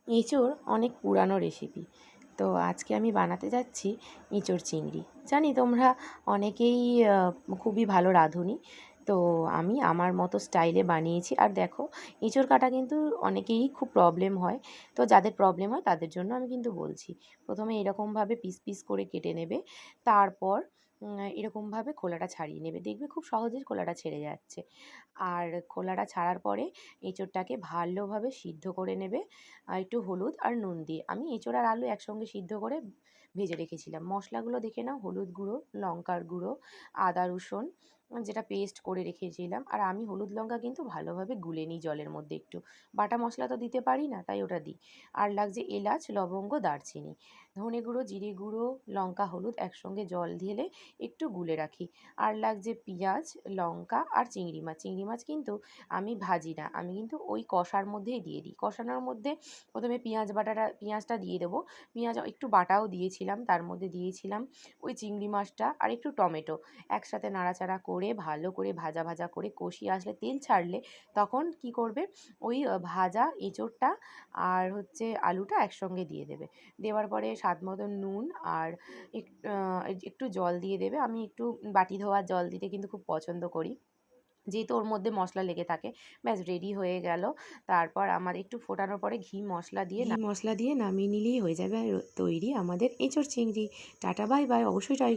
এঁচোড় অনেক পুরানো রেসিপি। তো আজকে আমি বানাতে যাচ্ছি এঁচোড় চিংড়ি। জানি তোমরা অনেকেই খুবই ভালো রাঁধুনি। তো আমি আমার মতো স্টাইলে বানিয়েছি। আর দেখো, এঁচোড় কাটা কিন্তু অনেকেরই খুব প্রবলেম হয়। তো যাদের প্রবলেম হয় তাদের জন্য আমি কিন্তু বলছি। প্রথমে এরকমভাবে পিস পিস করে কেটে নেবে। তারপর এরকমভাবে খোলাটা ছাড়িয়ে নেবে। দেখবে খুব সহজেই খোলাটা ছেড়ে যাচ্ছে। আর খোলাটা ছাড়ার পরে এঁচোড়টাকে ভালোভাবে সিদ্ধ করে নেবে একটু হলুদ আর নুন দিয়ে। আমি এঁচোড় আর আলু একসঙ্গে সিদ্ধ করে ভেজে রেখেছিলাম। মশলাগুলো দেখে নাও: হলুদ গুঁড়ো, লঙ্কার গুঁড়ো, আদা রসুন যেটা পেস্ট করে রেখেছিলাম। আর আমি হলুদ লঙ্কা কিন্তু ভালোভাবে গুলে নিই জলের মধ্যে একটু। বাটা মশলা তো দিতে পারি না, তাই ওটা দিই। আর লাগছে এলাচ, লবঙ্গ, দারচিনি। ধনে গুঁড়ো, জিরে গুঁড়ো, লঙ্কা, হলুদ একসঙ্গে জল ঢেলে একটু গুলে রাখি। আর লাগছে পেঁয়াজ, লঙ্কা আর চিংড়ি মাছ। চিংড়ি মাছ কিন্তু আমি ভাজি না, আমি কিন্তু ওই কষার মধ্যেই দিয়ে দিই। কষানোর মধ্যে প্রথমে পেঁয়াজটা দিয়ে দেবো। পেঁয়াজ একটু বাটাও দিয়েছিলাম, তার মধ্যে দিয়েছিলাম ওই চিংড়ি মাছটা আর একটু টমেটো। একসাথে নাড়াচাড়া করে ভালো করে ভাজা ভাজা করে কষিয়ে আসলে, তেল ছাড়লে তখন কি করবে, ওই ভাজা এঁচোড়টা আর হচ্ছে আলুটা একসঙ্গে দিয়ে দেবে। দেওয়ার পরে স্বাদ মতো নুন আর একটু জল দিয়ে দেবে। আমি একটু বাটি ধোয়া জল দিতে কিন্তু খুব পছন্দ করি, যেহেতু ওর মধ্যে মশলা লেগে থাকে। ব্যাস রেডি হয়ে গেল। তারপর আমার একটু ফোটানোর পরে ঘি মশলা দিয়ে নামিয়ে নিলেই হয়ে যাবে তৈরি আমাদের এঁচোড় চিংড়ি। Tata, bye bye. অবশ্যই ট্রাই